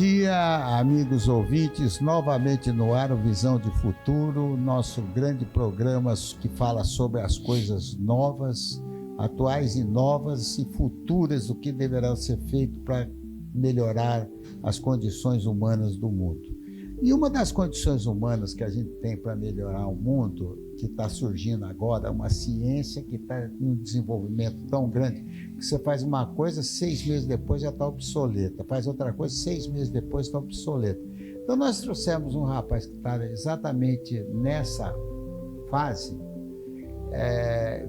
dia, amigos ouvintes, novamente no ar o Visão de Futuro, nosso grande programa que fala sobre as coisas novas, atuais e novas e futuras, o que deverá ser feito para melhorar as condições humanas do mundo. E uma das condições humanas que a gente tem para melhorar o mundo, que está surgindo agora, uma ciência que está em um desenvolvimento tão grande, que você faz uma coisa, 6 meses depois já está obsoleta, faz outra coisa, 6 meses depois está obsoleta. Então nós trouxemos um rapaz que está exatamente nessa fase,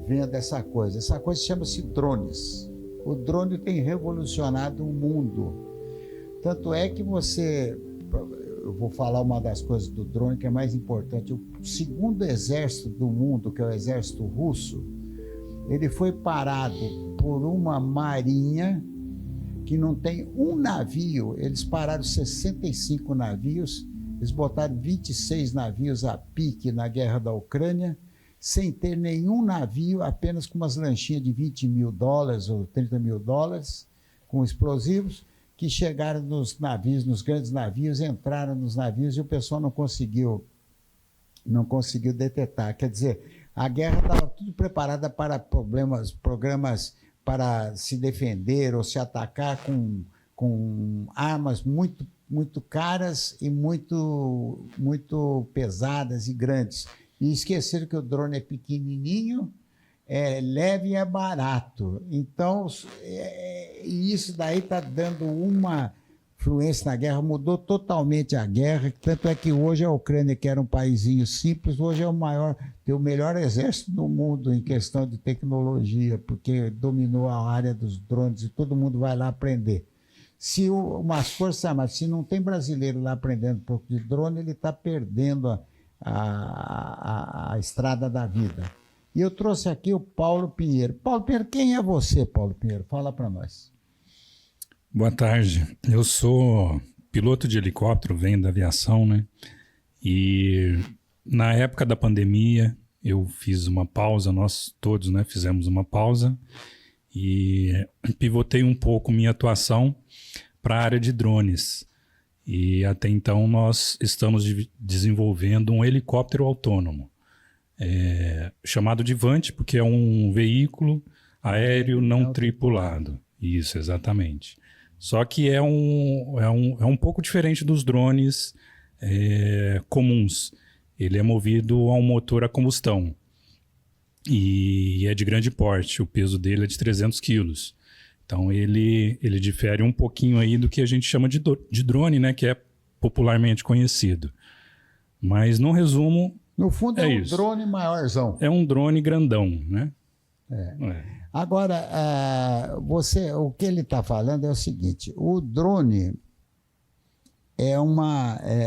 vendo essa coisa. Essa coisa chama-se drones. O drone tem revolucionado o mundo. Tanto é que eu vou falar uma das coisas do drone que é mais importante. O segundo exército do mundo, que é o exército russo, ele foi parado por uma marinha que não tem um navio. Eles pararam 65 navios, eles botaram 26 navios a pique na guerra da Ucrânia, sem ter nenhum navio, apenas com umas lanchinhas de $20 mil ou $30 mil, com explosivos, que chegaram nos navios, nos grandes navios, entraram nos navios e o pessoal não conseguiu detectar. Quer dizer, a guerra estava tudo preparada para programas para se defender ou se atacar com armas muito, muito caras e muito, muito pesadas e grandes. E esqueceram que o drone é pequenininho, é leve e é barato. Então, isso daí está dando uma influência na guerra, mudou totalmente a guerra, tanto é que hoje a Ucrânia, que era um paísinho simples, hoje é tem o melhor exército do mundo em questão de tecnologia, porque dominou a área dos drones e todo mundo vai lá aprender. Se umas forças armadas, se não tem brasileiro lá aprendendo um pouco de drone, ele está perdendo a estrada da vida. E eu trouxe aqui o Paulo Pinheiro. Paulo Pinheiro, quem é você, Paulo Pinheiro? Fala para nós. Boa tarde. Eu sou piloto de helicóptero, venho da aviação, né? E na época da pandemia, eu fiz uma pausa, nós todos, né, fizemos uma pausa e pivotei um pouco minha atuação para a área de drones. E até então nós estamos desenvolvendo um helicóptero autônomo. Chamado de Vante, porque é um veículo aéreo não tripulado. Isso, exatamente. Só que é um pouco diferente dos drones comuns. Ele é movido a um motor a combustão e é de grande porte. O peso dele é de 300 quilos. Então ele difere um pouquinho aí do que a gente chama de drone, né, que é popularmente conhecido. Mas, no resumo, no fundo é um drone maiorzão. É um drone grandão, né? Agora, o que ele está falando é o seguinte: o drone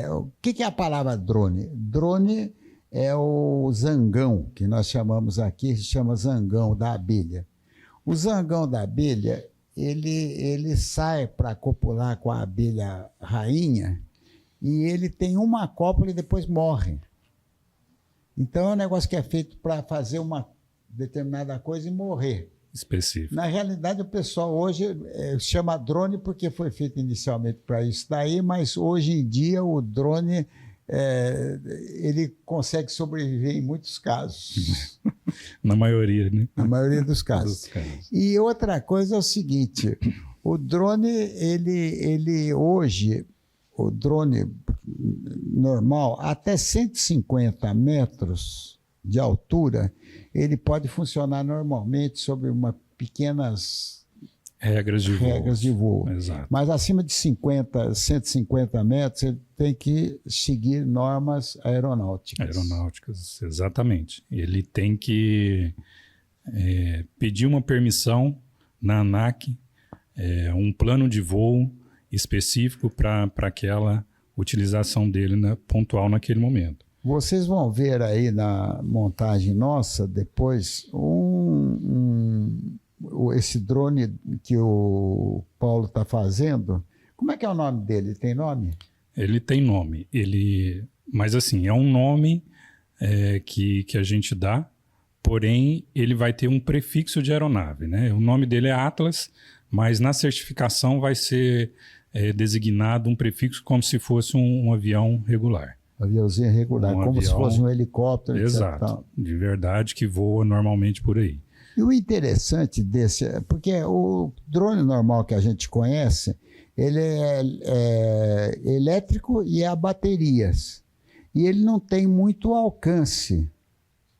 o que é a palavra drone? Drone é o zangão, que nós chamamos aqui, se chama zangão da abelha. O zangão da abelha, ele sai para copular com a abelha rainha e ele tem uma cópula e depois morre. Então é um negócio que é feito para fazer uma determinada coisa e morrer. Específico. Na realidade, o pessoal hoje chama drone porque foi feito inicialmente para isso daí, mas hoje em dia o drone ele consegue sobreviver em muitos casos. Na maioria, né? Na maioria dos casos. E outra coisa é o seguinte: o drone, ele hoje, o drone normal, até 150 metros de altura, ele pode funcionar normalmente sobre pequenas regras de voo. Exato. Mas acima de 150 metros, ele tem que seguir normas aeronáuticas. Aeronáuticas, exatamente. Ele tem que pedir uma permissão na ANAC, um plano de voo específico para aquela utilização dele pontual naquele momento. Vocês vão ver aí na montagem nossa depois esse drone que o Paulo está fazendo. Como é que é o nome dele? Tem nome? Ele tem nome. Mas assim, é um nome que a gente dá, porém ele vai ter um prefixo de aeronave, né? O nome dele é Atlas, mas na certificação vai ser é designado um prefixo como se fosse um avião regular. Aviãozinho regular, como se fosse um helicóptero. Exato, de verdade, que voa normalmente por aí. E o interessante desse, porque o drone normal que a gente conhece, ele é elétrico e é a baterias. E ele não tem muito alcance,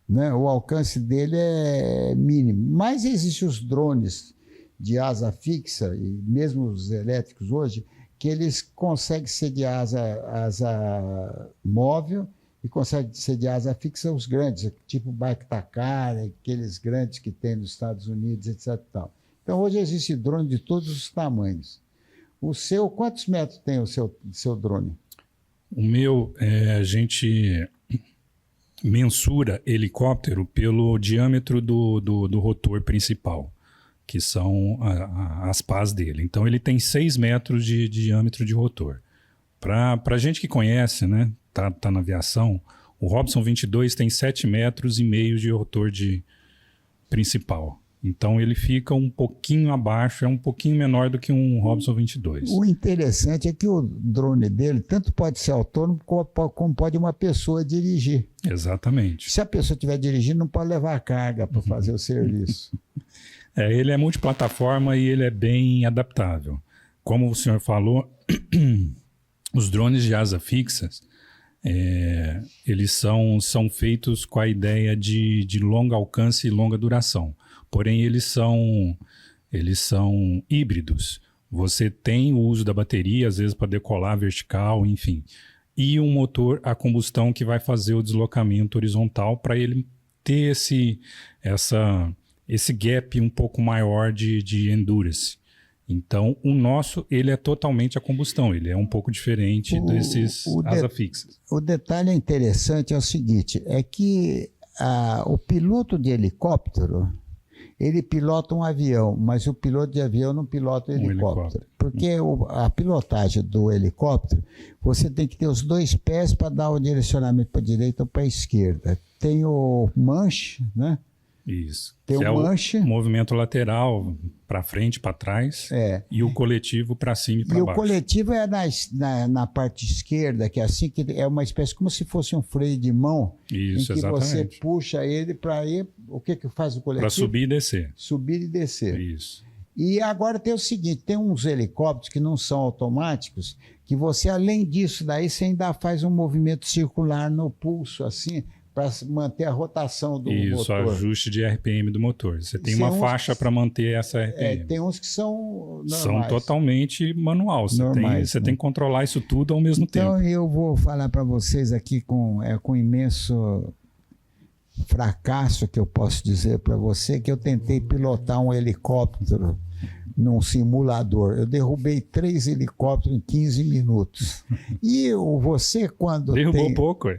né? O alcance dele é mínimo. Mas existem os drones de asa fixa, e mesmo os elétricos hoje, que eles conseguem ser de asa móvel e conseguem ser de asa fixa os grandes, tipo o Baiktakar, aqueles grandes que tem nos Estados Unidos, etc. Então, hoje existe drone de todos os tamanhos. O seu, quantos metros tem o seu drone? O meu, a gente mensura helicóptero pelo diâmetro do rotor principal, que são as pás dele. Então, ele tem 6 metros de diâmetro de rotor. Para a gente que conhece, né, tá na aviação, o Robson 22 tem 7,5 metros de rotor principal. Então, ele fica um pouquinho abaixo, é um pouquinho menor do que um Robson 22. O interessante é que o drone dele tanto pode ser autônomo como pode uma pessoa dirigir. Exatamente. Se a pessoa estiver dirigindo, não pode levar carga para fazer o serviço. Ele é multiplataforma e ele é bem adaptável. Como o senhor falou, os drones de asa fixas, eles são feitos com a ideia de longo alcance e longa duração. Porém, eles são híbridos. Você tem o uso da bateria, às vezes para decolar vertical, enfim. E um motor a combustão que vai fazer o deslocamento horizontal para ele ter esse gap um pouco maior de endurance. Então, o nosso, ele é totalmente a combustão. Ele é um pouco diferente desses asa fixas. O detalhe interessante é o seguinte, é que o piloto de helicóptero, ele pilota um avião, mas o piloto de avião não pilota o helicóptero. Porque a pilotagem do helicóptero, você tem que ter os 2 pés para dar o direcionamento para a direita ou para a esquerda. Tem o manche, né? Isso. Tem que o manche. O movimento lateral para frente, para trás, e o coletivo para cima e para baixo. E o coletivo é na parte esquerda, que é assim, que é uma espécie como se fosse um freio de mão. Isso, em que exatamente. você puxa ele para ir. O que faz o coletivo? Para subir e descer. Subir e descer. Isso. E agora tem o seguinte, tem uns helicópteros que não são automáticos, que você, além disso daí, você ainda faz um movimento circular no pulso, assim, para manter a rotação do motor. Isso, ajuste de RPM do motor. Você tem uma faixa para manter essa RPM. Tem uns que são normais. São totalmente manual. Você tem que controlar isso tudo ao mesmo tempo. Então eu vou falar para vocês aqui com imenso fracasso que eu posso dizer para você, que eu tentei pilotar um helicóptero num simulador. Eu derrubei 3 helicópteros em 15 minutos. E você quando derrubou pouco.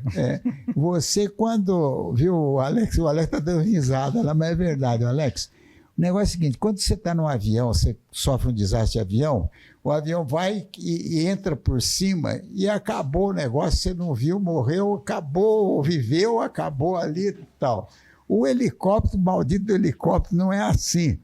Você quando... Viu, o Alex está dando risada lá, mas é verdade, Alex. O negócio é o seguinte, quando você está num avião, você sofre um desastre de avião, o avião vai e entra por cima e acabou o negócio, você não viu, morreu, acabou, viveu, acabou ali e tal. O helicóptero, maldito helicóptero, não é assim.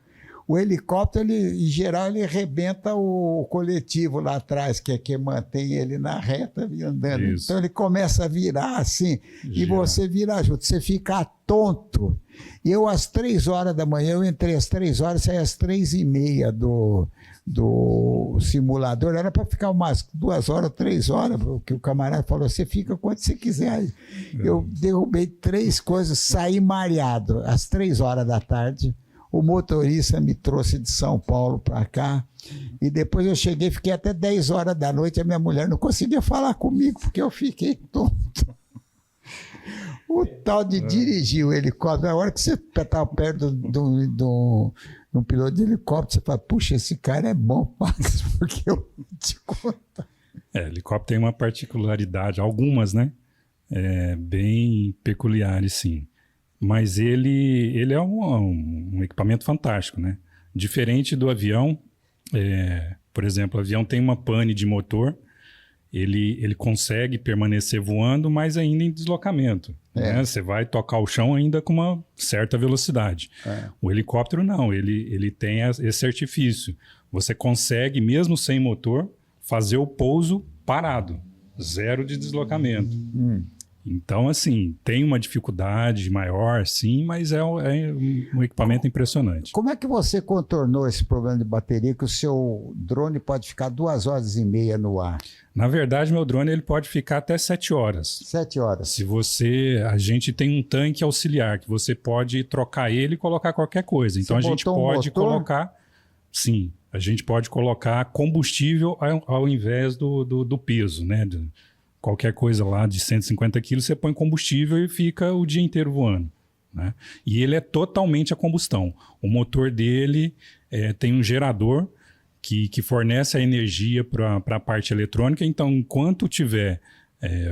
O helicóptero, em geral, ele arrebenta o coletivo lá atrás, que é que mantém ele na reta e andando. Isso. Então ele começa a virar assim, e você vira junto, você fica tonto. E eu, às 3 horas da manhã, eu entrei às 3 horas, saí às 3h30 do simulador. Era para ficar umas 2 horas, 3 horas, porque o camarada falou, você fica quanto você quiser. Eu derrubei 3 coisas, saí mareado às 3 horas da tarde. O motorista me trouxe de São Paulo para cá, e depois eu cheguei, fiquei até 10 horas da noite, a minha mulher não conseguia falar comigo, porque eu fiquei tonto. O tal de dirigir o helicóptero, a hora que você está perto de um piloto de helicóptero, você fala, puxa, esse cara é bom, porque eu te conto. Helicóptero tem uma particularidade, algumas, né? Bem peculiares, sim. Mas ele é um equipamento fantástico, né? Diferente do avião, por exemplo, o avião tem uma pane de motor, ele consegue permanecer voando, mas ainda em deslocamento. Né? Você vai tocar o chão ainda com uma certa velocidade. O helicóptero não, ele tem esse artifício. Você consegue, mesmo sem motor, fazer o pouso parado, 0 de deslocamento. Então, assim, tem uma dificuldade maior, sim, mas é um equipamento impressionante. Como é que você contornou esse problema de bateria que o seu drone pode ficar 2 horas e meia no ar? Na verdade, meu drone ele pode ficar até 7 horas. 7 horas. A gente tem um tanque auxiliar que você pode trocar ele e colocar qualquer coisa. Então, a gente pode colocar... Sim, a gente pode colocar combustível ao invés do peso, né? Qualquer coisa lá de 150 quilos, você põe combustível e fica o dia inteiro voando, né? E ele é totalmente a combustão. O motor dele tem um gerador que fornece a energia para a parte eletrônica. Então, enquanto tiver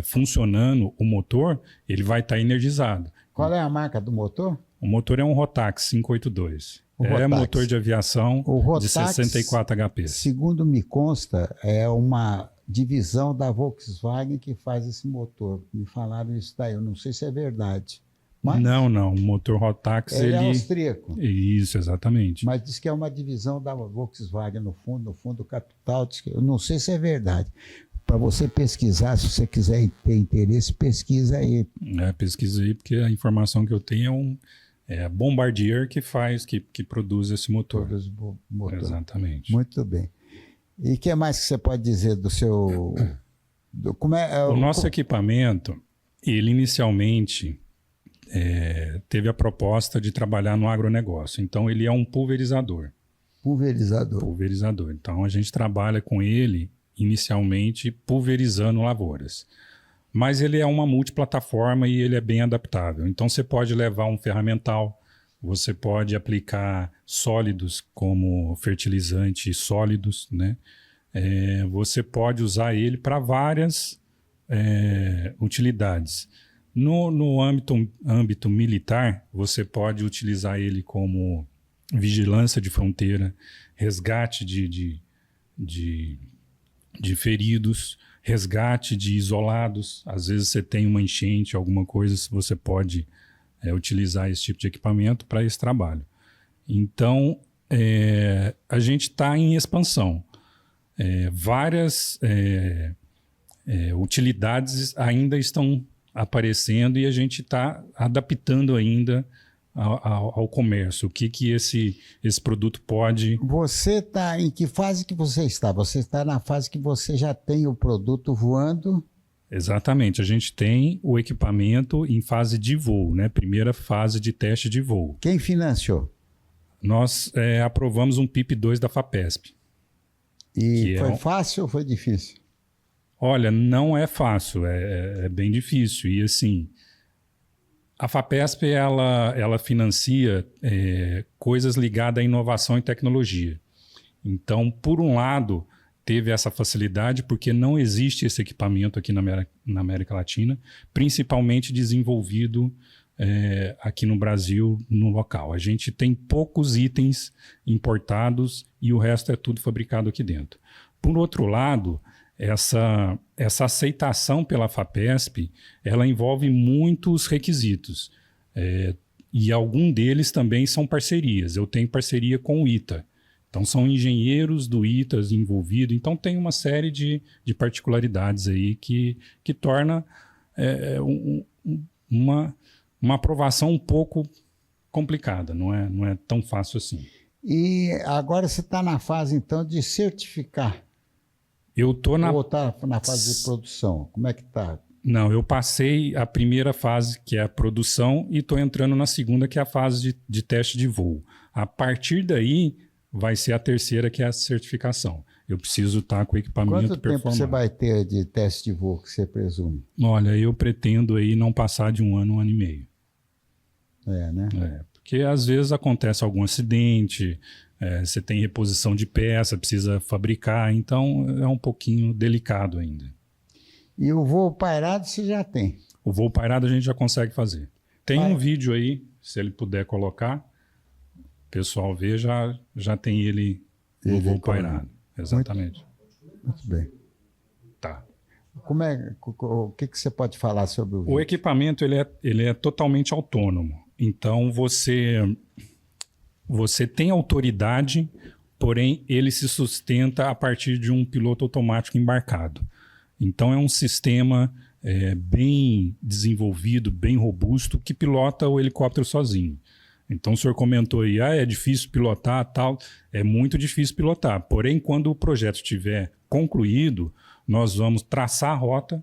funcionando o motor, ele vai estar energizado. Qual é a marca do motor? O motor é um Rotax 582. Rotax. Motor de aviação de 64 HP. Segundo me consta, é uma divisão da Volkswagen que faz esse motor. Me falaram isso daí, eu não sei se é verdade. Mas não, o motor Rotax... Ele é austríaco. Isso, exatamente. Mas diz que é uma divisão da Volkswagen no fundo capital. Diz que, eu não sei se é verdade. Para você pesquisar, se você quiser ter interesse, pesquisa aí. Pesquisa aí, porque a informação que eu tenho é a Bombardier que produz esse motor. Produz motor. Exatamente. Muito bem. E o que mais que você pode dizer do seu... O nosso equipamento, ele inicialmente teve a proposta de trabalhar no agronegócio. Então, ele é um pulverizador. Pulverizador. Então, a gente trabalha com ele inicialmente pulverizando lavouras. Mas ele é uma multiplataforma e ele é bem adaptável. Então, você pode levar um ferramental, você pode aplicar sólidos como fertilizantes sólidos, né? Você pode usar ele para várias utilidades. No âmbito militar, você pode utilizar ele como vigilância de fronteira, resgate de feridos, resgate de isolados. Às vezes você tem uma enchente, alguma coisa, você pode utilizar esse tipo de equipamento para esse trabalho. Então, a gente está em expansão. Várias utilidades ainda estão aparecendo e a gente está adaptando ainda ao comércio. O que esse produto pode... Você está em que fase que você está? Você está na fase que você já tem o produto voando? Exatamente. A gente tem o equipamento em fase de voo, né? Primeira fase de teste de voo. Quem financiou? Nós aprovamos um PIP2 da FAPESP. E foi fácil ou foi difícil? Olha, não é fácil, é bem difícil. E assim, a FAPESP ela financia coisas ligadas à inovação e tecnologia. Então, por um lado, teve essa facilidade porque não existe esse equipamento aqui na América Latina, principalmente desenvolvido aqui no Brasil, no local. A gente tem poucos itens importados e o resto é tudo fabricado aqui dentro. Por outro lado, essa aceitação pela FAPESP, ela envolve muitos requisitos. E algum deles também são parcerias. Eu tenho parceria com o ITA. Então, são engenheiros do ITA envolvidos. Então, tem uma série de particularidades aí que torna uma aprovação um pouco complicada. Não é tão fácil assim. E agora você está na fase, então, de certificar. Eu estou Ou está na fase de produção? Como é que está? Não, eu passei a primeira fase, que é a produção, e estou entrando na segunda, que é a fase de teste de voo. A partir daí, vai ser a terceira, que é a certificação. Eu preciso estar com o equipamento performante. Quanto tempo você vai ter de teste de voo, que você presume? Olha, eu pretendo aí não passar de um ano e meio. Né? Porque às vezes acontece algum acidente, você tem reposição de peça, precisa fabricar, então é um pouquinho delicado ainda. E o voo pairado você já tem? O voo pairado a gente já consegue fazer. Tem um vídeo aí, se ele puder colocar, o pessoal vê, já tem ele no voo pairado. Exatamente. Muito bem. Tá. O que você pode falar sobre o vídeo? O equipamento ele é totalmente autônomo. Então você tem autoridade porém ele se sustenta a partir de um piloto automático embarcado. Então é um sistema bem desenvolvido, bem robusto, que pilota o helicóptero sozinho. Então o senhor comentou aí, é difícil pilotar, tal. É muito difícil pilotar. Porém, quando o projeto estiver concluído, nós vamos traçar a rota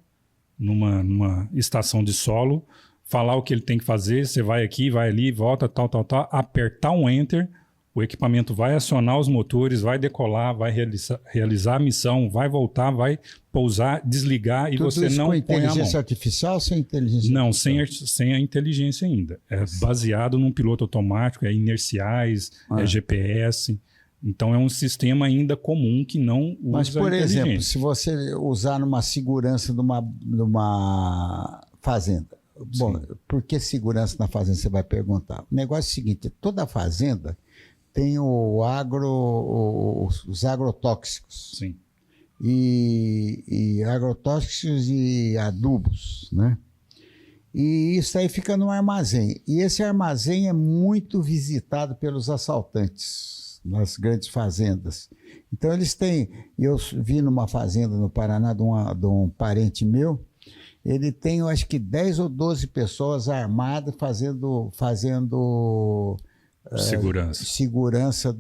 numa estação de solo, falar o que ele tem que fazer, você vai aqui, vai ali, volta, tal, apertar um Enter, o equipamento vai acionar os motores, vai decolar, vai realizar a missão, vai voltar, vai pousar, desligar e Tudo você isso não com põe a mão. inteligência artificial ou sem inteligência Não, artificial? sem a inteligência ainda. É baseado num piloto automático, é inerciais, é GPS. Então é um sistema ainda comum que não usa Mas, por inteligência. exemplo, se você usar numa segurança de uma fazenda. Bom, Sim. por que segurança na fazenda, você vai perguntar. O negócio é o seguinte, toda fazenda tem os agrotóxicos. Sim. E agrotóxicos e adubos, né? E isso aí fica no armazém. E esse armazém é muito visitado pelos assaltantes nas grandes fazendas. Então eles têm... Eu vi numa fazenda no Paraná de um parente meu, ele tem, eu acho que 10 ou 12 pessoas armadas fazendo segurança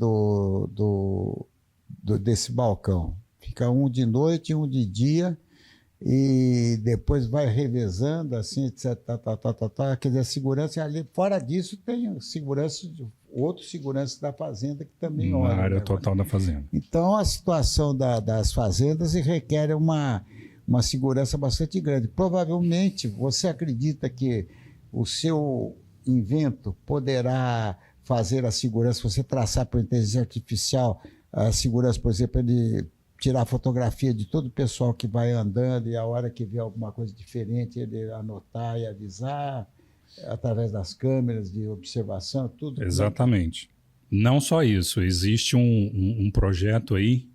desse balcão. Fica um de noite e um de dia, e depois vai revezando, assim, etc. Quer dizer, a segurança ali. Fora disso, tem outros seguranças da fazenda que também olham. Na área né? total da fazenda. Então, a situação das fazendas requer uma segurança bastante grande. Provavelmente, você acredita que o seu invento poderá fazer a segurança, você traçar por inteligência artificial a segurança, por exemplo, ele tirar fotografia de todo o pessoal que vai andando e a hora que vê alguma coisa diferente, ele anotar e avisar através das câmeras de observação, tudo. Exatamente. Não só isso, existe um projeto aí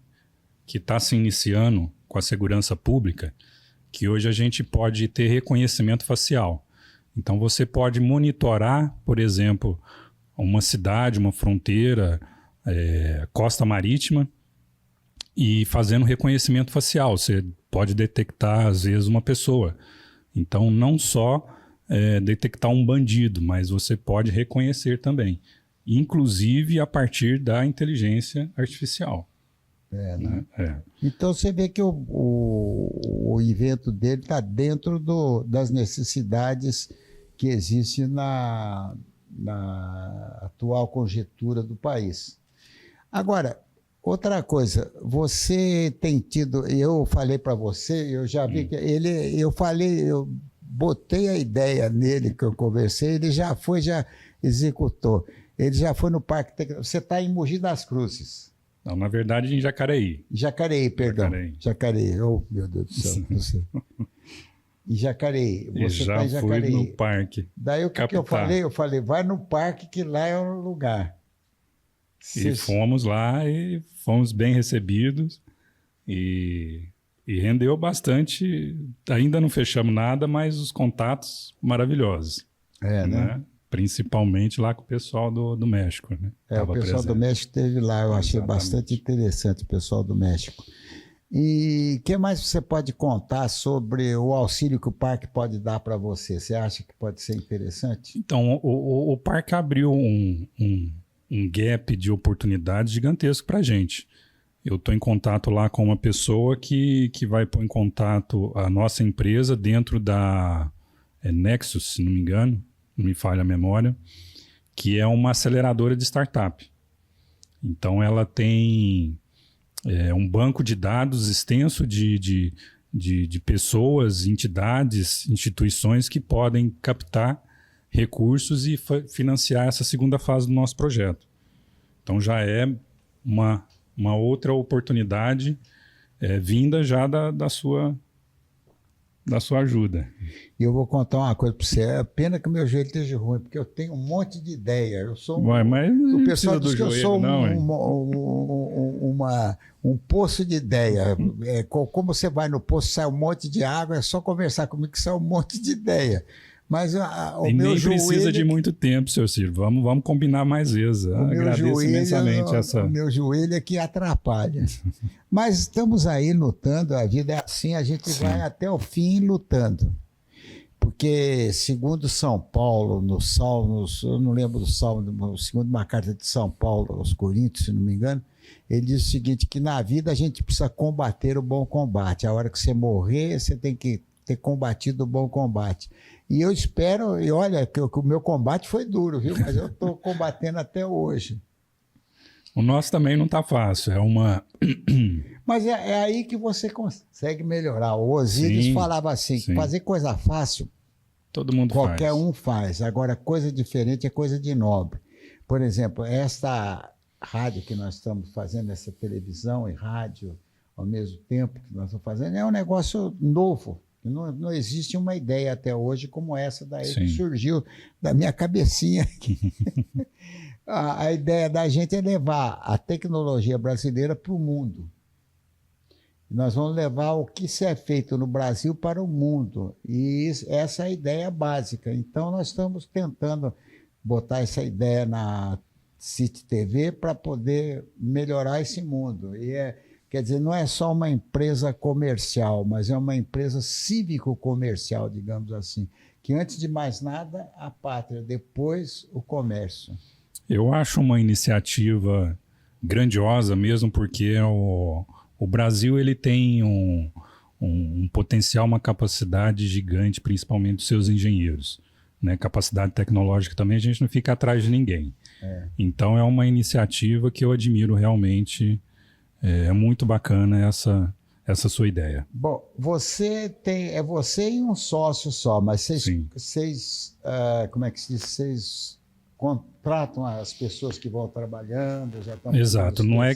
que está se iniciando com a segurança pública, que hoje a gente pode ter reconhecimento facial. Então você pode monitorar, por exemplo, uma cidade, uma fronteira, costa marítima, e fazendo reconhecimento facial. Você pode detectar, às vezes, uma pessoa. Então, não só detectar um bandido, mas você pode reconhecer também. Inclusive a partir da inteligência artificial. Né? É. Então, você vê que o invento dele está dentro das necessidades que existem na atual conjuntura do país. Agora, outra coisa, você tem tido, eu falei para você, eu já vi que eu botei a ideia nele que eu conversei, ele já executou. Ele já foi no Parque Tecnológico. Você está em Mogi das Cruzes. Não, na verdade, em Jacareí. Jacareí, perdão. Jacareí. Oh, meu Deus do céu. Em Jacareí. Você está em Jacareí. Fui no parque. Daí o que eu falei? Eu falei, vai no parque que lá é o lugar. E fomos lá e fomos bem recebidos e rendeu bastante. Ainda não fechamos nada, mas os contatos maravilhosos. Né? Principalmente lá com o pessoal do México. Né? O pessoal do México esteve lá, eu achei bastante interessante o pessoal do México. E o que mais você pode contar sobre o auxílio que o parque pode dar para você? Você acha que pode ser interessante? Então, o parque abriu um gap de oportunidades gigantesco para a gente. Eu estou em contato lá com uma pessoa que vai pôr em contato a nossa empresa dentro da Nexus, se não me engano, não me falha a memória, que é uma aceleradora de startup. Então ela tem um banco de dados extenso de pessoas, entidades, instituições que podem captar recursos e financiar essa segunda fase do nosso projeto. Então já é uma outra oportunidade vinda já da sua ajuda. E eu vou contar uma coisa para você. É pena que o meu joelho esteja ruim, porque eu tenho um monte de ideia. Eu sou o pessoal diz que eu sou um poço de ideia. Como você vai no poço, sai um monte de água, é só conversar comigo que sai um monte de ideia. Mas o E meu nem joelho... precisa de muito tempo, seu Ciro. Vamos combinar mais vezes. Agradeço imensamente essa... O meu joelho é que atrapalha. Mas estamos aí lutando, a vida é assim, a gente vai até o fim lutando. Porque, segundo São Paulo, nos Salmos, eu não lembro do Salmo, segundo uma carta de São Paulo aos Coríntios, se não me engano, ele diz o seguinte, que na vida a gente precisa combater o bom combate. A hora que você morrer, você tem que ter combatido o bom combate. E eu espero, e olha, que o meu combate foi duro, viu? Mas eu estou combatendo até hoje. O nosso também não está fácil, é uma... Mas é aí que você consegue melhorar. O Osíris falava assim, que fazer coisa fácil, todo mundo qualquer um faz. Agora, coisa diferente é coisa de nobre. Por exemplo, esta rádio que nós estamos fazendo, essa televisão e rádio ao mesmo tempo que nós estamos fazendo, é um negócio novo. Não existe uma ideia até hoje como essa daí que surgiu da minha cabecinha aqui. A ideia da gente é levar a tecnologia brasileira para o mundo. Nós vamos levar o que se é feito no Brasil para o mundo. E essa é a ideia básica. Então, nós estamos tentando botar essa ideia na City TV para poder melhorar esse mundo. Quer dizer, não é só uma empresa comercial, mas é uma empresa cívico-comercial, digamos assim. Que antes de mais nada, a pátria, depois o comércio. Eu acho uma iniciativa grandiosa mesmo, porque o Brasil ele tem um potencial, uma capacidade gigante, principalmente dos seus engenheiros. Né? Capacidade tecnológica também, a gente não fica atrás de ninguém. Então é uma iniciativa que eu admiro realmente. É muito bacana essa sua ideia. Bom, você e um sócio só, mas vocês como é que se diz? Vocês contratam as pessoas que vão trabalhando, já estão... Exato, não é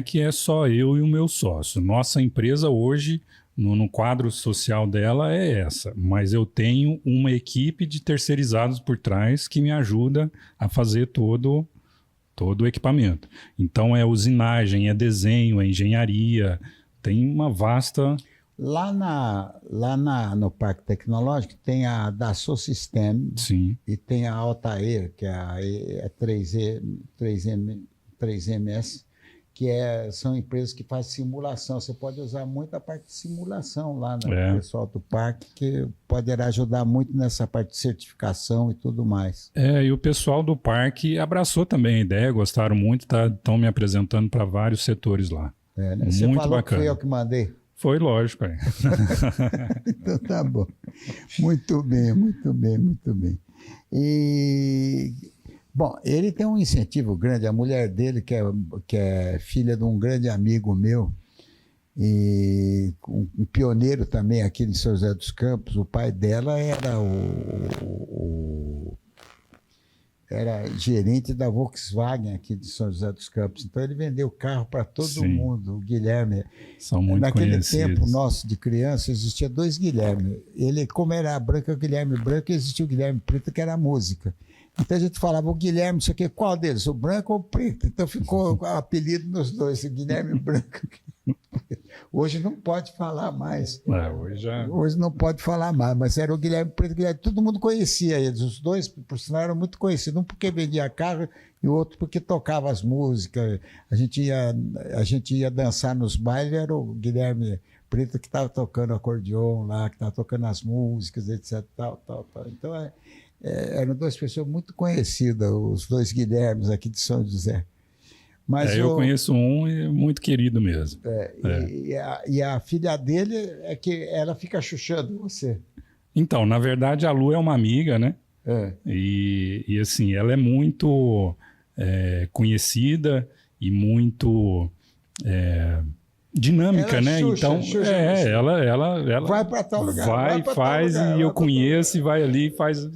que é só eu e o meu sócio. Nossa empresa hoje, no quadro social dela é essa, mas eu tenho uma equipe de terceirizados por trás que me ajuda a fazer todo o equipamento. Então é usinagem, é desenho, é engenharia, tem uma vasta... Lá no Parque Tecnológico tem a Dassault System e tem a Altair, que é a 3MS, que são empresas que fazem simulação. Você pode usar muito a parte de simulação lá no pessoal do parque, que poderá ajudar muito nessa parte de certificação e tudo mais. E o pessoal do parque abraçou também a ideia, gostaram muito, estão me apresentando para vários setores lá. Né? Muito Você falou bacana. Que foi eu que mandei? Foi, lógico. Então tá bom. Muito bem, muito bem, muito bem. E... Bom, ele tem um incentivo grande, a mulher dele, que é filha de um grande amigo meu, e um pioneiro também aqui em São José dos Campos, o pai dela era gerente da Volkswagen aqui de São José dos Campos, então ele vendeu carro para todo mundo, o Guilherme. São muito Naquele conhecidos. tempo nosso de criança existia dois Guilherme, ele, como era branco, o Guilherme branco, existia o Guilherme preto, que era a música. Então a gente falava, o Guilherme, não sei o quê, qual deles, o branco ou o preto? Então ficou o apelido nos dois, o Guilherme branco. Hoje não pode falar mais. Hoje não pode falar mais, mas era o Guilherme preto, todo mundo conhecia eles, os dois, por sinal, eram muito conhecidos, um porque vendia carro e o outro porque tocava as músicas. A gente ia dançar nos bailes, era o Guilherme preto que estava tocando acordeon lá, que estava tocando as músicas, etc. Tal. Então, eram duas pessoas muito conhecidas, os dois Guilhermes aqui de São José. Mas eu conheço um e muito querido mesmo. E a filha dele é que ela fica chuchando você. Então, na verdade, a Lu é uma amiga, né? E assim, ela é muito conhecida e muito dinâmica, ela né? Xuxa, então, Xuxa, ela vai para tal lugar. Vai, faz, e eu conheço, e vai ali e faz.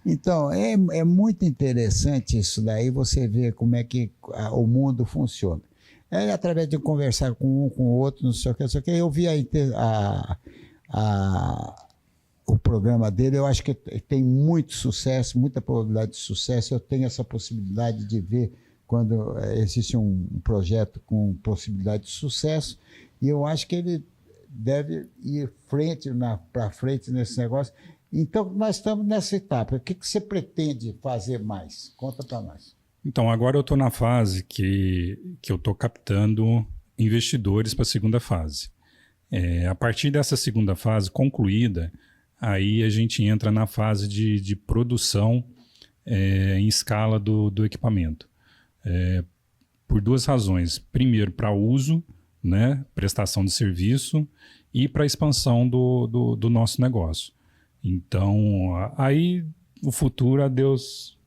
Então, é muito interessante isso daí, você vê como é que o mundo funciona. Através de conversar com um, com o outro, não sei o que, eu vi o programa dele, eu acho que tem muito sucesso, muita probabilidade de sucesso, eu tenho essa possibilidade de ver quando existe um projeto com possibilidade de sucesso, e eu acho que ele deve ir para frente nesse negócio. Então, nós estamos nessa etapa. O que você pretende fazer mais? Conta para nós. Então, agora eu estou na fase que eu estou captando investidores para a segunda fase. A partir dessa segunda fase concluída, aí a gente entra na fase de produção em escala do equipamento. Por duas razões. Primeiro, para uso, né, prestação de serviço, e para a expansão do nosso negócio. Então, aí o futuro a Deus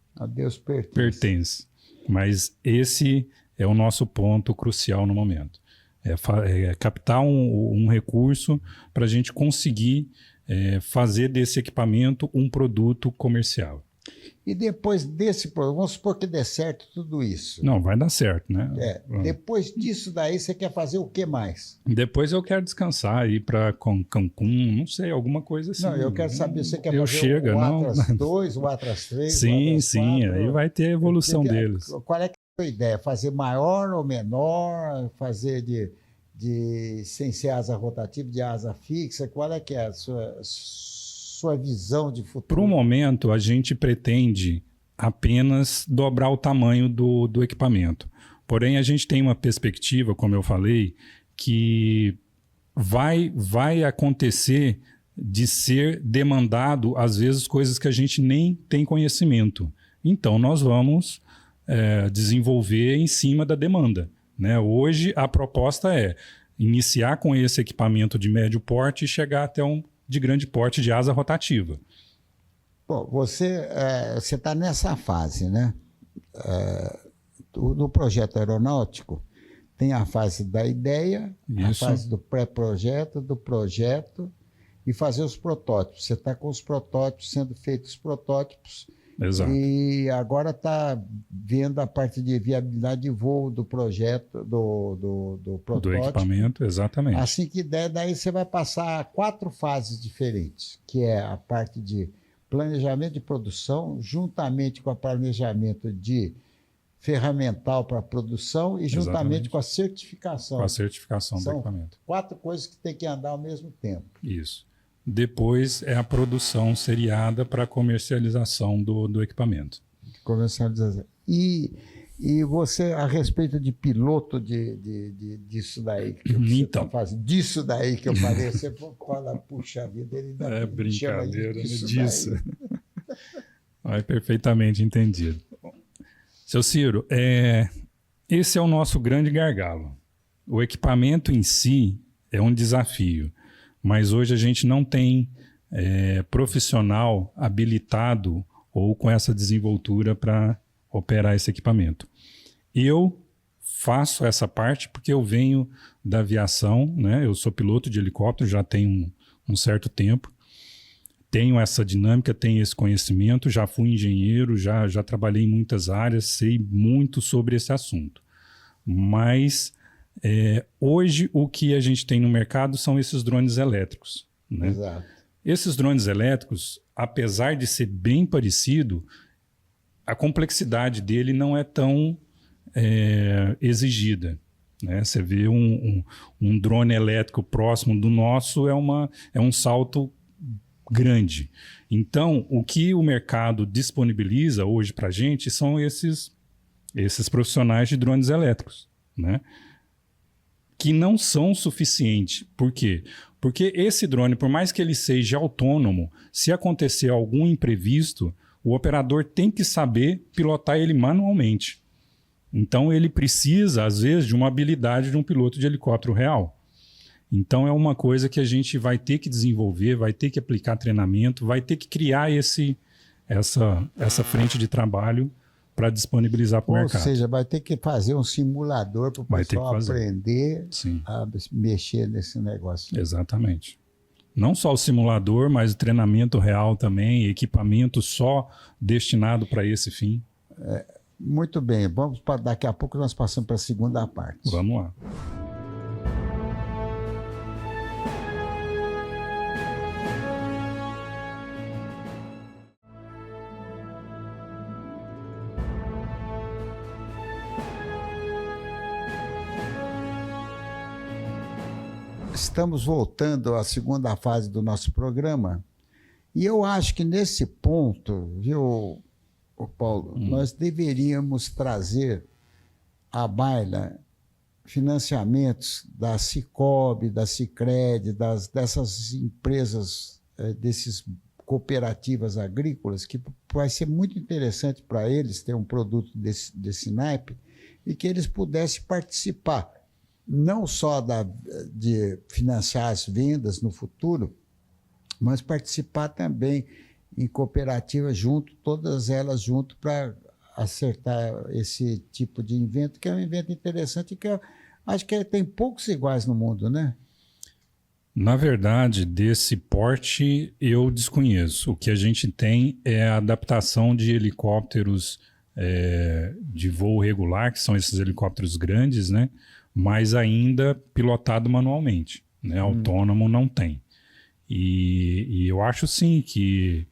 pertence. Mas esse é o nosso ponto crucial no momento. É captar um recurso para a gente conseguir fazer desse equipamento um produto comercial. E depois desse produto, vamos supor que dê certo tudo isso. Não, vai dar certo, né? Depois disso daí, você quer fazer o que mais? Depois eu quero descansar, ir para Cancún, não sei, alguma coisa assim. Não, eu quero saber, você quer fazer o Atlas 2, o Atlas 3, sim, o Atlas 4? Aí vai ter a evolução deles. Qual é a sua ideia? Fazer maior ou menor? Fazer sem ser asa rotativa, de asa fixa? Qual é que é a sua visão de futuro? Para o momento, a gente pretende apenas dobrar o tamanho do equipamento. Porém, a gente tem uma perspectiva, como eu falei, que vai acontecer de ser demandado, às vezes, coisas que a gente nem tem conhecimento. Então, nós vamos desenvolver em cima da demanda, né? Hoje, a proposta é iniciar com esse equipamento de médio porte e chegar até de grande porte de asa rotativa. Bom, você está nessa fase, né? Do projeto aeronáutico, tem a fase da ideia, Isso. a fase do pré-projeto, do projeto e fazer os protótipos. Você está com os protótipos, sendo feitos os protótipos. Exato. E agora está vendo a parte de viabilidade de voo do projeto, do protótipo. Do equipamento, exatamente. Assim que der, daí você vai passar 4 fases diferentes, que é a parte de planejamento de produção, juntamente com o planejamento de ferramental para produção e juntamente Exatamente. com a certificação. Com a certificação São do equipamento. 4 coisas que tem que andar ao mesmo tempo. Isso. Depois é a produção seriada para a comercialização do equipamento. Comercialização. E você, a respeito de piloto disso daí que você está fazendo, disso daí que eu falei, você fala, puxa vida, ele ainda brincadeira disso. É perfeitamente entendido. Seu Ciro, esse é o nosso grande gargalo. O equipamento em si é um desafio, mas hoje a gente não tem profissional habilitado ou com essa desenvoltura para operar esse equipamento. Eu faço essa parte porque eu venho da aviação, né? Eu sou piloto de helicóptero, já tenho um certo tempo. Tenho essa dinâmica, tenho esse conhecimento, já fui engenheiro, já trabalhei em muitas áreas, sei muito sobre esse assunto. Mas hoje o que a gente tem no mercado são esses drones elétricos, né? Exato. Esses drones elétricos, apesar de ser bem parecido, a complexidade dele não é tão exigida, né? Você vê um drone elétrico próximo do nosso é um salto grande. Então, o que o mercado disponibiliza hoje para a gente são esses profissionais de drones elétricos, né? Que não são suficientes. Por quê? Porque esse drone, por mais que ele seja autônomo, se acontecer algum imprevisto, o operador tem que saber pilotar ele manualmente. Então, ele precisa, às vezes, de uma habilidade de um piloto de helicóptero real. Então, é uma coisa que a gente vai ter que desenvolver, vai ter que aplicar treinamento, vai ter que criar essa frente de trabalho para disponibilizar para o mercado. Ou seja, vai ter que fazer um simulador para o pessoal aprender a mexer nesse negócio. Exatamente. Não só o simulador, mas o treinamento real também, equipamento só destinado para esse fim. Muito bem, vamos para daqui a pouco nós passamos para a segunda parte. Vamos lá. Estamos voltando à segunda fase do nosso programa E eu acho que nesse ponto, viu, Paulo, nós deveríamos trazer à baila financiamentos da Sicob, da Sicredi, dessas empresas, desses cooperativas agrícolas, que vai ser muito interessante para eles ter um produto desse naipe e que eles pudessem participar, não só de financiar as vendas no futuro, mas participar também em cooperativas junto, todas elas junto, para acertar esse tipo de invento, que é um invento interessante e que eu acho que tem poucos iguais no mundo, né? Na verdade, desse porte eu desconheço. O que a gente tem é a adaptação de helicópteros de voo regular, que são esses helicópteros grandes, né? Mas ainda pilotado manualmente, né? Autônomo não tem. E eu acho sim que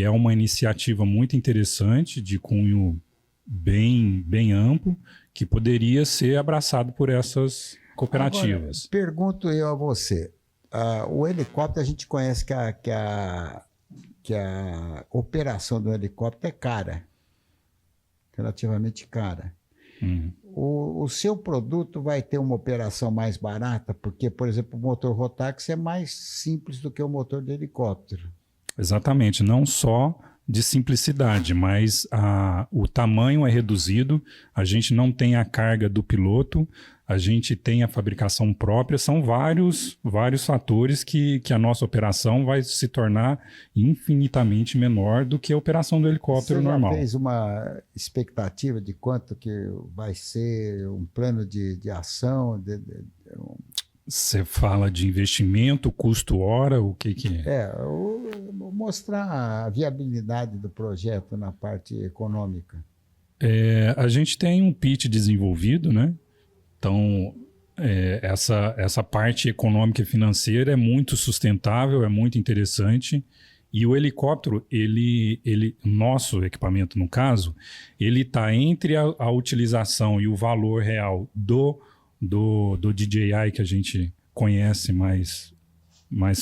é uma iniciativa muito interessante, de cunho bem amplo, que poderia ser abraçado por essas cooperativas. Agora, pergunto eu a você, o helicóptero, a gente conhece que a operação do helicóptero é cara, relativamente cara. O seu produto vai ter uma operação mais barata, porque, por exemplo, o motor Rotax é mais simples do que o motor de helicóptero. Exatamente, não só de simplicidade, mas o tamanho é reduzido, a gente não tem a carga do piloto, a gente tem a fabricação própria, são vários fatores que a nossa operação vai se tornar infinitamente menor do que a operação do helicóptero normal. Você já fez uma expectativa de quanto que vai ser um plano de ação? Você fala de investimento, custo hora, o que é? Mostrar a viabilidade do projeto na parte econômica. A gente tem um pitch desenvolvido, né? Então, essa parte econômica e financeira é muito sustentável, é muito interessante. E o helicóptero, nosso equipamento, no caso, ele está entre a utilização e o valor real do DJI, que a gente conhece mais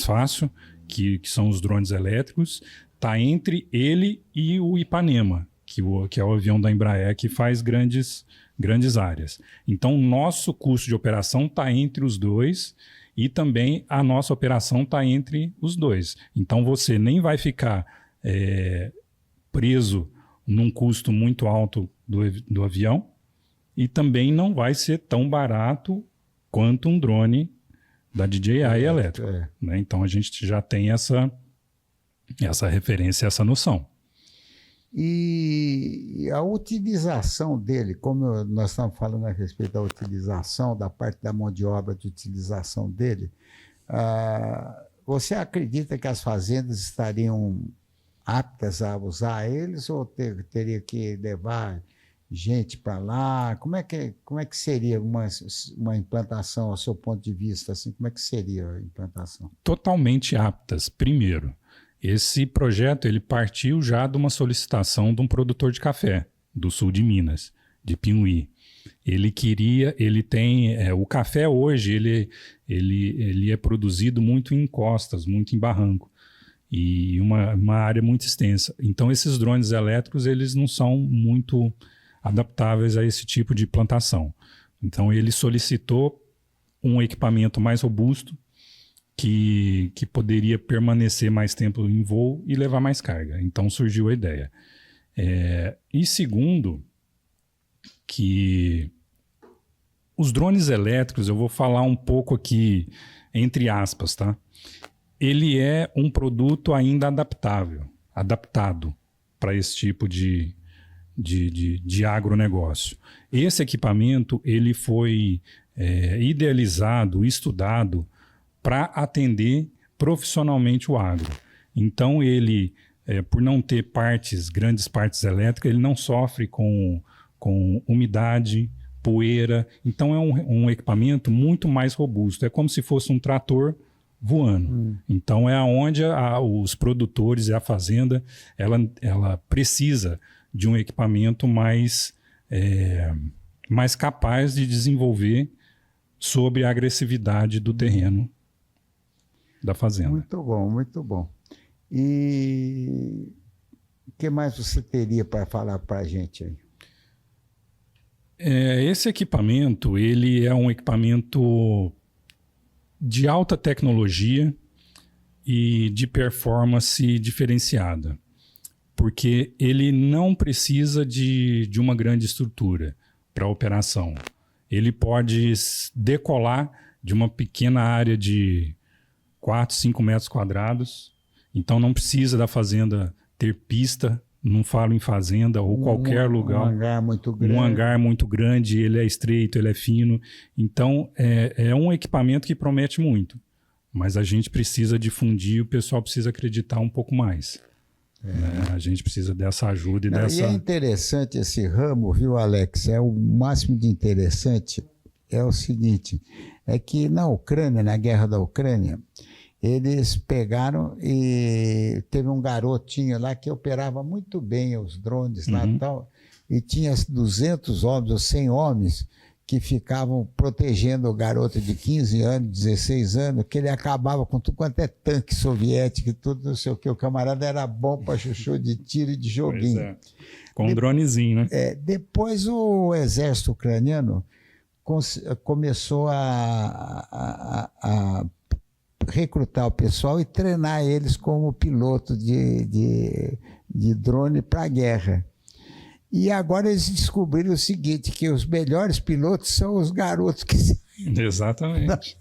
fácil, que são os drones elétricos, está entre ele e o Ipanema, que é o avião da Embraer, que faz grandes áreas. Então, o nosso custo de operação está entre os dois e também a nossa operação está entre os dois. Então, você nem vai ficar preso num custo muito alto do avião e também não vai ser tão barato quanto um drone da DJI elétrico. Né? Então, a gente já tem essa referência, essa noção. E a utilização dele, como nós estamos falando a respeito da utilização, da parte da mão de obra de utilização dele, você acredita que as fazendas estariam aptas a usar eles ou teria que levar gente para lá? Como é que seria uma implantação, ao seu ponto de vista? Assim, como é que seria a implantação? Totalmente aptas, primeiro. Esse projeto ele partiu já de uma solicitação de um produtor de café do sul de Minas, de Piuí. O café hoje ele é produzido muito em encostas, muito em barranco e uma área muito extensa. Então esses drones elétricos eles não são muito adaptáveis a esse tipo de plantação. Então ele solicitou um equipamento mais robusto, que poderia permanecer mais tempo em voo e levar mais carga. Então surgiu a ideia. E segundo, que os drones elétricos, eu vou falar um pouco aqui, entre aspas, tá? Ele é um produto ainda adaptado para esse tipo de agronegócio. Esse equipamento ele foi idealizado, estudado, para atender profissionalmente o agro. Então, ele, por não ter grandes partes elétricas, ele não sofre com umidade, poeira. Então, é um equipamento muito mais robusto. É como se fosse um trator voando. Então, é onde os produtores e a fazenda ela precisa de um equipamento mais capaz de desenvolver sob a agressividade do terreno da fazenda. Muito bom, muito bom. E o que mais você teria para falar para a gente aí? Esse equipamento, ele é um equipamento de alta tecnologia e de performance diferenciada, porque ele não precisa de uma grande estrutura para operação. Ele pode decolar de uma pequena área de 4, 5 metros quadrados, então não precisa da fazenda ter pista, não falo em fazenda ou qualquer lugar. Um hangar muito grande. Um hangar muito grande, ele é estreito, ele é fino. Então, é um equipamento que promete muito. Mas a gente precisa difundir, o pessoal precisa acreditar um pouco mais. Né? A gente precisa dessa ajuda e dessa... E é interessante esse ramo, viu, Alex? É o máximo de interessante. É o seguinte, é que na Ucrânia, na guerra da Ucrânia, eles pegaram e teve um garotinho lá que operava muito bem os drones lá e tal, e tinha 200 homens ou 100 homens que ficavam protegendo o garoto de 15 anos, 16 anos, que ele acabava com tudo quanto é tanque soviético e tudo, não sei o que. O camarada era bom para chuchu de tiro e de joguinho. Pois é. Com um dronezinho, né? Depois o exército ucraniano começou a recrutar o pessoal e treinar eles como piloto de drone para a guerra. E agora eles descobriram o seguinte, que os melhores pilotos são os garotos que... Exatamente.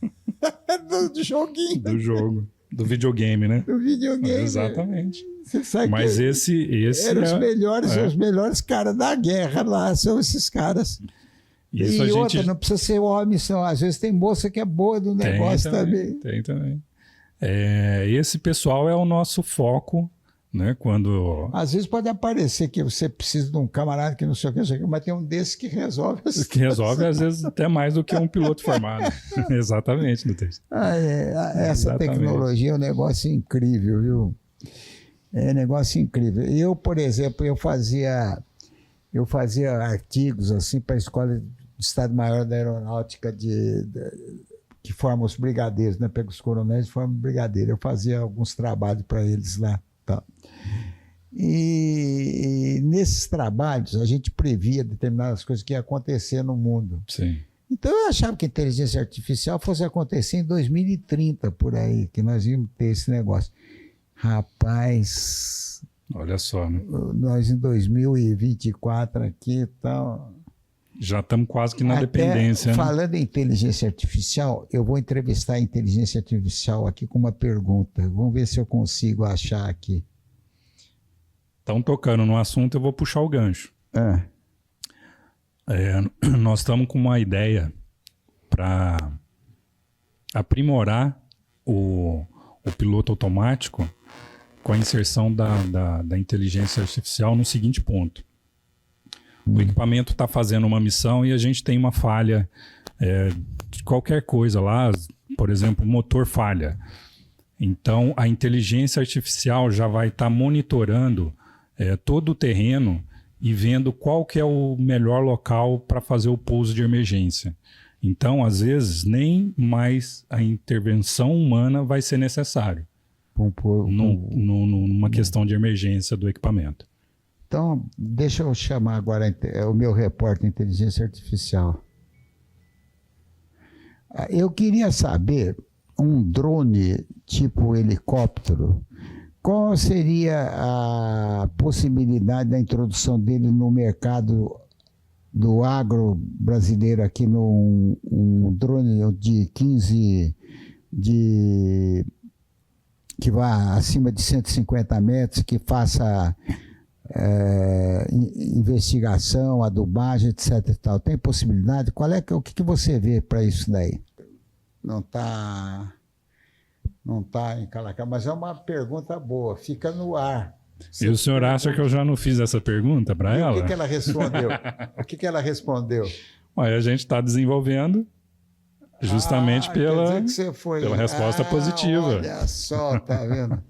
do joguinho. Do jogo. Do videogame, né? Do videogame. Exatamente. Você sabe mas que esse eram os melhores caras da guerra lá, são esses caras. Isso e outra, não precisa ser homem, às vezes tem moça que é boa do negócio também. Tem também. Esse pessoal é o nosso foco, né? Quando... Às vezes pode aparecer que você precisa de um camarada que não sei o que, mas tem um desses que resolve. Que resolve, às vezes, até mais do que um piloto formado. Exatamente, Nunes. Essa tecnologia é um negócio incrível, viu? É um negócio incrível. Eu, por exemplo, eu fazia artigos assim para a Escola de Estado-Maior da Aeronáutica que forma os brigadeiros, né? Pega os coronéis e forma brigadeiro. Eu fazia alguns trabalhos para eles lá. Tá. E nesses trabalhos a gente previa determinadas coisas que iam acontecer no mundo. Sim. Então eu achava que a inteligência artificial fosse acontecer em 2030, por aí, que nós íamos ter esse negócio. Rapaz... Olha só, né? Nós em 2024 aqui e tal... Já estamos quase que na dependência. Falando em inteligência artificial, eu vou entrevistar a inteligência artificial aqui com uma pergunta. Vamos ver se eu consigo achar aqui. Estão tocando no assunto, eu vou puxar o gancho. Nós estamos com uma ideia para aprimorar o piloto automático com a inserção da inteligência artificial no seguinte ponto. O equipamento está fazendo uma missão e a gente tem uma falha de qualquer coisa lá, por exemplo, o motor falha. Então, a inteligência artificial já vai estar monitorando todo o terreno e vendo qual que é o melhor local para fazer o pouso de emergência. Então, às vezes, nem mais a intervenção humana vai ser necessário numa questão de emergência do equipamento. Então, deixa eu chamar agora o meu repórter de inteligência artificial. Eu queria saber, um drone tipo helicóptero, qual seria a possibilidade da introdução dele no mercado do agro brasileiro aqui num drone de 15, que vá acima de 150 metros, que faça... investigação, adubagem, etc. e tal. Tem possibilidade? O que você vê para isso daí? Não está encalacrado, mas é uma pergunta boa, fica no ar. E o senhor acha que eu já não fiz essa pergunta para ela? O que ela respondeu? ela respondeu? Olha, a gente está desenvolvendo justamente pela resposta positiva. Olha só, tá vendo?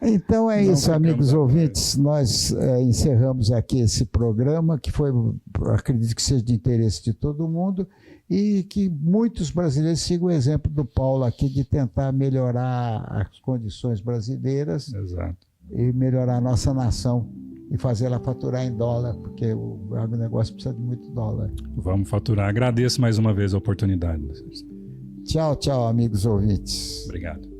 Então é Não isso, ficamos amigos atrás. ouvintes. Nós encerramos aqui esse programa, que foi, acredito que seja de interesse de todo mundo, e que muitos brasileiros sigam o exemplo do Paulo aqui de tentar melhorar as condições brasileiras Exato. e melhorar a nossa nação e fazer ela faturar em dólar, porque o agronegócio precisa de muito dólar. Vamos faturar. Agradeço mais uma vez a oportunidade. Tchau, tchau, amigos ouvintes. Obrigado.